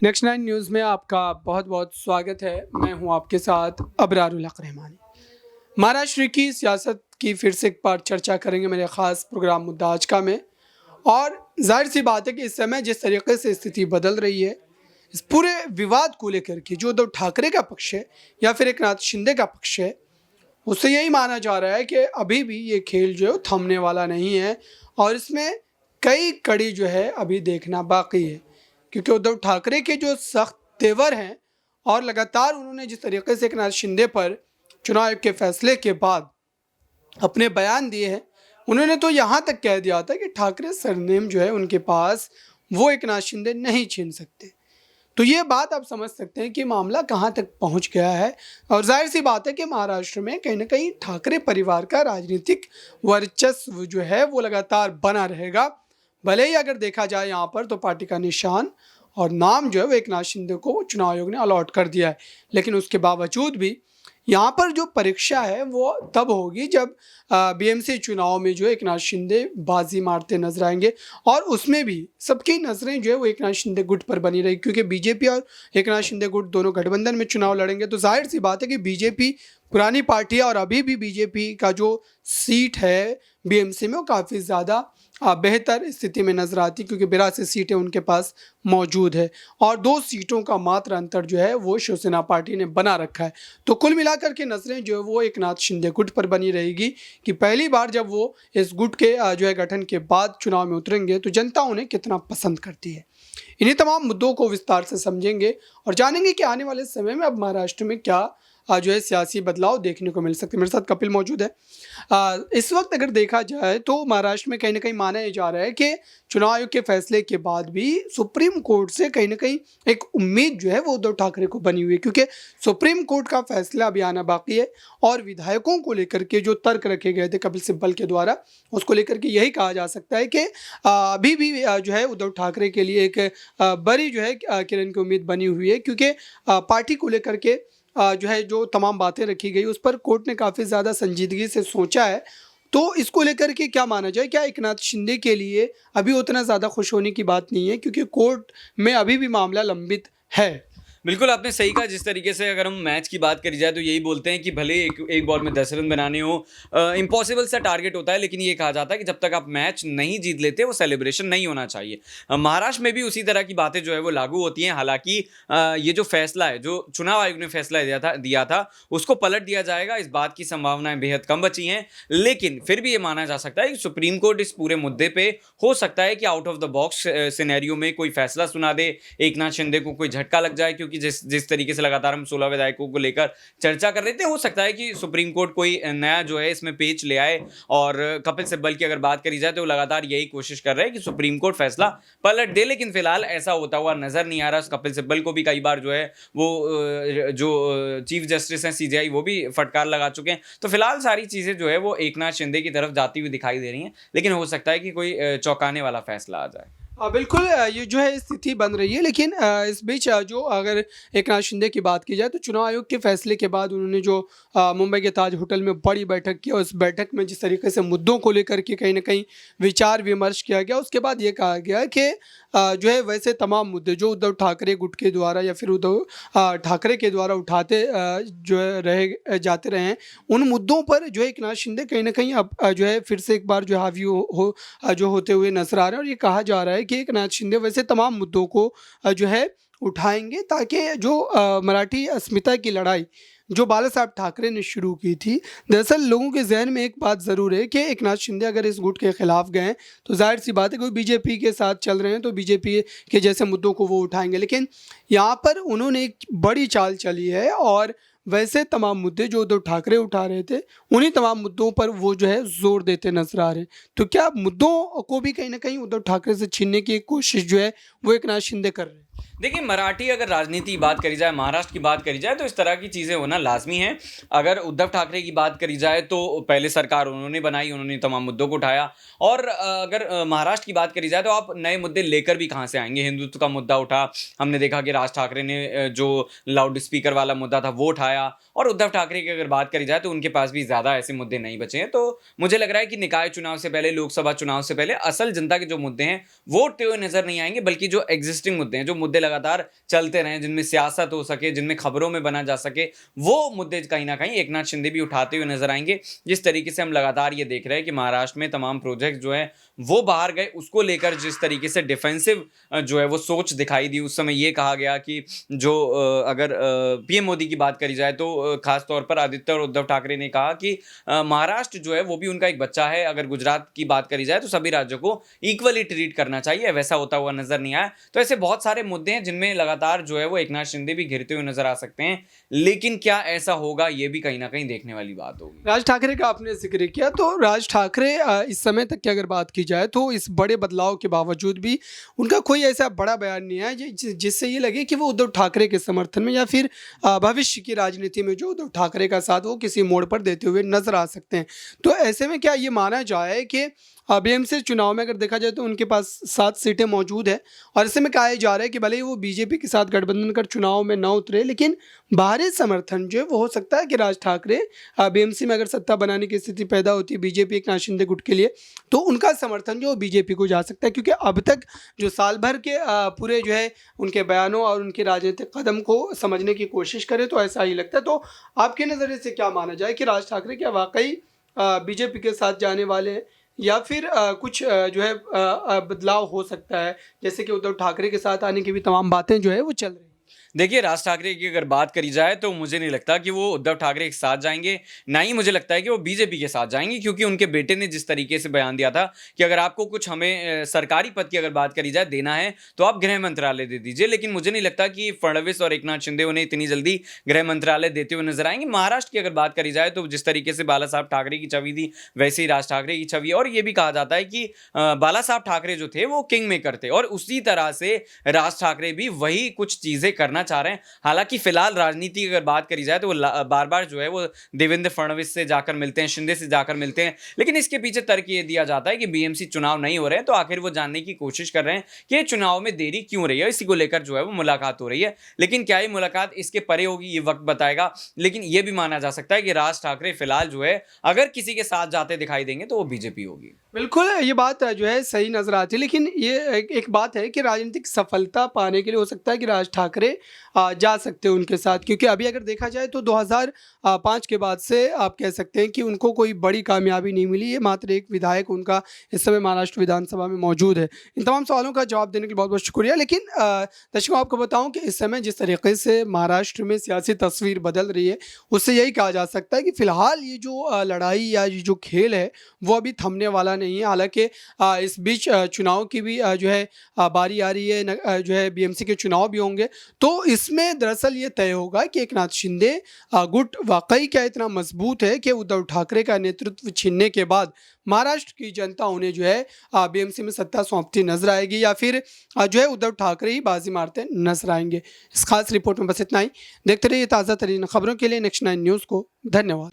Next nine news में आपका बहुत बहुत स्वागत है। मैं हूं आपके साथ अबरारुल हक रहमानी। महाराष्ट्र की सियासत की फिर से एक बार चर्चा करेंगे मेरे ख़ास प्रोग्राम मुद्दा आज का में। और जाहिर सी बात है कि इस समय जिस तरीके से स्थिति बदल रही है, इस पूरे विवाद को लेकर के जो उद्धव ठाकरे का पक्ष है या फिर एकनाथ शिंदे का पक्ष है, उससे यही माना जा रहा है कि अभी भी ये खेल जो है थमने वाला नहीं है और इसमें कई कड़ी जो है अभी देखना बाकी है। क्योंकि उद्धव ठाकरे के जो सख्त तेवर हैं और लगातार उन्होंने जिस तरीके से एकनाथ शिंदे पर चुनाव आयोग के फैसले के बाद अपने बयान दिए हैं, उन्होंने तो यहाँ तक कह दिया था कि ठाकरे सरनेम जो है उनके पास वो एकनाथ शिंदे नहीं छीन सकते। तो ये बात आप समझ सकते हैं कि मामला कहाँ तक पहुँच गया है। और जाहिर सी बात है कि महाराष्ट्र में कहीं ना कहीं ठाकरे परिवार का राजनीतिक वर्चस्व जो है वो लगातार बना रहेगा। भले ही अगर देखा जाए यहाँ पर तो पार्टी का निशान और नाम जो है वो एकनाथ शिंदे को चुनाव आयोग ने अलॉट कर दिया है, लेकिन उसके बावजूद भी यहाँ पर जो परीक्षा है वो तब होगी जब बीएमसी चुनाव में जो एकनाथ शिंदे बाजी मारते नजर आएंगे। और उसमें भी सबकी नज़रें जो है वो एकनाथ शिंदे गुट पर बनी रही, क्योंकि बीजेपी और एकनाथ शिंदे गुट दोनों गठबंधन में चुनाव लड़ेंगे। तो जाहिर सी बात है कि बीजेपी पुरानी पार्टी है और अभी भी बीजेपी का जो सीट है बीएमसी में वो काफ़ी ज़्यादा बेहतर स्थिति में नजर आती, क्योंकि 82 सीटें उनके पास मौजूद है और 2 सीटों का मात्र अंतर जो है वो शिवसेना पार्टी ने बना रखा है। तो कुल मिलाकर के नज़रें जो है वो एकनाथ शिंदे गुट पर बनी रहेगी कि पहली बार जब वो इस गुट के जो है गठन के बाद चुनाव में उतरेंगे तो जनता उन्हें कितना पसंद करती है। इन्हीं तमाम मुद्दों को विस्तार से समझेंगे और जानेंगे कि आने वाले समय में अब महाराष्ट्र में क्या जो है सियासी बदलाव देखने को मिल सकते हैं। मेरे साथ कपिल मौजूद है। इस वक्त अगर देखा जाए तो महाराष्ट्र में कहीं ना कहीं माना जा रहा है कि चुनाव आयोग के फैसले के बाद भी सुप्रीम कोर्ट से कहीं ना कहीं एक उम्मीद जो है वो उद्धव ठाकरे को बनी हुई है, क्योंकि सुप्रीम कोर्ट का फैसला अभी आना बाकी है। और विधायकों को लेकर के जो तर्क रखे गए थे कपिल सिब्बल के द्वारा, उसको लेकर के यही कहा जा सकता है कि अभी भी जो है उद्धव ठाकरे के लिए एक बड़ी जो है किरण की उम्मीद बनी हुई है, क्योंकि पार्टी को लेकर के जो है जो तमाम बातें रखी गई उस पर कोर्ट ने काफ़ी ज़्यादा संजीदगी से सोचा है। तो इसको लेकर के क्या माना जाए, क्या एकनाथ शिंदे के लिए अभी उतना ज़्यादा खुश होने की बात नहीं है, क्योंकि कोर्ट में अभी भी मामला लंबित है। बिल्कुल आपने सही कहा। जिस तरीके से अगर हम मैच की बात करी जाए तो यही बोलते हैं कि भले एक बॉल में 10 रन बनाने हो, इम्पॉसिबल सा टारगेट होता है, लेकिन ये कहा जाता है कि जब तक आप मैच नहीं जीत लेते वो सेलिब्रेशन नहीं होना चाहिए। महाराष्ट्र में भी उसी तरह की बातें जो है वो लागू होती हैं। हालांकि ये जो फैसला है, जो चुनाव आयोग ने फैसला दिया था उसको पलट दिया जाएगा, इस बात की संभावनाएं बेहद कम बची हैं। लेकिन फिर भी ये माना जा सकता है कि सुप्रीम कोर्ट इस पूरे मुद्दे पे हो सकता है कि out of the box scenario में कोई फैसला सुना दे, एकनाथ शिंदे को कोई झटका लग जाए। क्योंकि जिस तरीके से लगातार हम 16 विधायकों को लेकर चर्चा कर रहे थे, हो सकता है कि सुप्रीम कोर्ट कोई नया जो है इसमें पेच ले आए। और कपिल सिब्बल की अगर बात करी जाए तो लगातार यही कोशिश कर रहे हैं कि सुप्रीम कोर्ट फैसला पलट दे, लेकिन फिलहाल ऐसा होता हुआ नजर नहीं आ रहा। कपिल सिब्बल को भी कई बार जो है वो जो चीफ जस्टिस हैं सीजेआई, वो भी फटकार लगा चुके हैं। तो फिलहाल सारी चीजें जो है वो एकनाथ शिंदे की तरफ जाती हुई दिखाई दे रही हैं, लेकिन हो सकता है कि कोई चौंकाने वाला फैसला आ जाए। बिल्कुल ये जो है स्थिति बन रही है। लेकिन इस बीच जो अगर एकनाथ शिंदे की बात की जाए तो चुनाव आयोग के फैसले के बाद उन्होंने जो मुंबई के ताज होटल में बड़ी बैठक की और उस बैठक में जिस तरीके से मुद्दों को लेकर के कहीं ना कहीं विचार विमर्श किया गया, उसके बाद ये कहा गया कि जो है वैसे तमाम मुद्दे जो उद्धव ठाकरे गुट के द्वारा या फिर उद्धव ठाकरे के द्वारा उठाते जो है रहे जाते रहे हैं, उन मुद्दों पर जो है एकनाथ शिंदे कहीं ना कहीं अब जो है फिर से एक बार जो हावी जो होते हुए नजर आ रहे हैं। और ये कहा जा रहा है कि एकनाथ शिंदे वैसे तमाम मुद्दों को जो है उठाएंगे, ताकि जो मराठी अस्मिता की लड़ाई जो बाला साहब ठाकरे ने शुरू की थी, दरअसल लोगों के जहन में एक बात ज़रूर है कि एकनाथ शिंदे अगर इस गुट के खिलाफ गए तो जाहिर सी बात है कोई बीजेपी के साथ चल रहे हैं तो बीजेपी के जैसे मुद्दों को वो उठाएंगे। लेकिन यहाँ पर उन्होंने एक बड़ी चाल चली है और वैसे तमाम मुद्दे जो उद्धव ठाकरे उठा रहे थे उन्हीं तमाम मुद्दों पर वो जो है जोर देते नजर आ रहे हैं। तो क्या मुद्दों को भी कहीं ना कहीं उद्धव ठाकरे से छीनने की एक कोशिश जो है वो एकनाथ शिंदे कर रहे हैं? देखिए, मराठी अगर राजनीति की बात करी जाए, महाराष्ट्र की बात करी जाए, तो इस तरह की चीज़ें होना लाज़मी है। अगर उद्धव ठाकरे की बात करी जाए, तो पहले सरकार उन्होंने बनाई, उन्होंने तमाम मुद्दों को उठाया और अगर महाराष्ट्र की बात करी जाए, तो आप नए मुद्दे लेकर भी कहाँ से आएँगे? हिंदुत्व का मुद्दा उठा, हमने देखा कि राज ठाकरे ने जो लाउड स्पीकर वाला मुद्दा था, वो उठाया और उद्धव ठाकरे की अगर बात करी जाए, तो उनके पास भी ज़्यादा ऐसे मुद्दे नहीं बचे हैं। तो मुझे लग रहा है कि निकाय चुनाव से पहले, लोकसभा चुनाव से पहले असल जनता के जो मुद्दे हैं, वो उठते हुए नज़र नहीं आएँगे, बल्कि जो एक्जिस्टिंग मुद्दे हैं, जो मुद्दे लगातार चलते रहें, जिनमें सियासत हो सके, जिनमें खबरों में बना जा सके, वो मुद्दे कहीं न कहीं एकनाथ शिंदे भी उठाते हुए नज़र आएँगे। जिस तरीके से हम लगातार ये देख रहे हैं कि महाराष्ट्र में तमाम प्रोजेक्ट जो हैं, वो बाहर गए, उसको लेकर जिस तरीके से डिफेंसिव जो है वो सोच दिखाई दी। उस समय ये कहा गया कि जो अगर पीएम मोदी की बात करी जाए, तो ख़ास तौर पर आदित्य और उद्धव ठाकरे ने कहा कि महाराष्ट्र जो है वो भी उनका एक बच्चा है। अगर गुजरात की बात करी जाए, तो सभी राज्यों को इक्वली ट्रीट करना चाहिए, वैसा होता हुआ नज़र नहीं आया। तो ऐसे बहुत सारे मुद्दे हैं जिनमें लगातार जो है वो एकनाथ शिंदे भी घिरते हुए नज़र आ सकते हैं। लेकिन क्या ऐसा होगा, ये भी कहीं न कहीं देखने वाली बात होगी। राज ठाकरे का आपने जिक्र किया, तो राज ठाकरे इस समय तक की अगर बात की जाए, तो इस बड़े बदलाव के बावजूद भी उनका कोई ऐसा बड़ा बयान नहीं है जिससे ये लगे कि वो उद्धव ठाकरे के समर्थन में या फिर भविष्य की राजनीति में जो उद्धव ठाकरे का साथ वो किसी मोड़ पर देते हुए नजर आ सकते हैं। तो ऐसे में क्या ये माना जाए कि बीएमसी चुनाव में अगर देखा जाए, तो उनके पास 7 सीटें मौजूद है और ऐसे में कहा जा रहा है कि भले ही वो बीजेपी के साथ गठबंधन कर चुनाव में न उतरे, लेकिन बाहरी समर्थन जो है वो हो सकता है कि राज ठाकरे बीएमसी में अगर सत्ता बनाने की स्थिति पैदा होती है बीजेपी एकनाथ शिंदे गुट के लिए, तो उनका समर्थन जो बीजेपी को जा सकता है। क्योंकि अब तक जो साल भर के पूरे जो है उनके बयानों और उनके राजनीतिक कदम को समझने की कोशिश करें, तो ऐसा ही लगता है। तो आपके नज़रिए से क्या माना जाए कि राज ठाकरे क्या वाकई बीजेपी के साथ जाने वाले हैं, या फिर कुछ जो है बदलाव हो सकता है, जैसे कि उद्धव ठाकरे के साथ आने की भी तमाम बातें जो है वो चल रही हैं? देखिए, राज ठाकरे की अगर बात करी जाए, तो मुझे नहीं लगता कि वो उद्धव ठाकरे के साथ जाएँगे, ना ही मुझे लगता है कि वो बीजेपी के साथ जाएँगे, क्योंकि उनके बेटे ने जिस तरीके से बयान दिया था कि अगर आपको कुछ हमें सरकारी पद की अगर बात करी जाए देना है, तो आप गृह मंत्रालय दे दीजिए। लेकिन मुझे नहीं लगता कि फडणवीस और एकनाथ शिंदे उन्हें इतनी जल्दी गृह मंत्रालय देते हुए नज़र आएँगे। महाराष्ट्र की अगर बात करी जाए, तो जिस तरीके से बाला साहब ठाकरे की छवि थी, वैसे ही राज ठाकरे की छवि है और ये भी कहा जाता है कि बाला साहब ठाकरे जो थे, वो किंग मेकर थे और उसी तरह से राज ठाकरे भी वही कुछ चीज़ें करना चाह रहे हैं। हालांकि फिलहाल राजनीति की अगर बात करी जाए, तो वो बार बार जो है वो देवेंद्र फडणवीस से जाकर मिलते हैं, शिंदे से जाकर मिलते हैं, लेकिन इसके पीछे तर्क ये दिया जाता है कि बीएमसी चुनाव नहीं हो रहे हैं, तो आखिर वो जानने की कोशिश कर रहे हैं कि ये चुनाव में देरी क्यों रही है। इसी को लेकर जो है वो मुलाकात हो रही है, लेकिन क्या ये मुलाकात इसके परे होगी, ये वक्त बताएगा। लेकिन ये भी माना जा सकता है कि राज ठाकरे फिलहाल जो है अगर किसी के साथ जाते दिखाई देंगे, तो वो बीजेपी होगी। बिल्कुल, ये बात जो है सही नज़र आती है, लेकिन ये एक बात है कि राजनीतिक सफलता पाने के लिए हो सकता है कि राज ठाकरे जा सकते हैं उनके साथ, क्योंकि अभी अगर देखा जाए तो 2005 के बाद से आप कह सकते हैं कि उनको कोई बड़ी कामयाबी नहीं मिली। ये मात्र एक विधायक उनका इस समय महाराष्ट्र विधानसभा में मौजूद है। इन तमाम सवालों का जवाब देने के लिए बहुत बहुत शुक्रिया। लेकिन दर्शकों, आपको बताऊं कि इस समय जिस तरीके से महाराष्ट्र में सियासी तस्वीर बदल रही है, उससे यही कहा जा सकता है कि फ़िलहाल ये जो लड़ाई या ये जो खेल है वो अभी थमने वाला नहीं है। हालांकि इस बीच चुनाव की भी जो है बारी आ रही है, जो है बीएमसी के चुनाव भी होंगे, तो इसमें दरअसल ये तय होगा कि एकनाथ शिंदे गुट वाकई क्या इतना मजबूत है कि उद्धव ठाकरे का नेतृत्व छीनने के बाद महाराष्ट्र की जनता उन्हें जो है बीएमसी में सत्ता सौंपती नजर आएगी, या फिर जो है उद्धव ठाकरे ही बाजी मारते नजर आएंगे। इस खास रिपोर्ट में बस इतना ही। देखते रहिए ताज़ा तरीन खबरों के लिए नेक्स्ट 9 न्यूज़ को। धन्यवाद।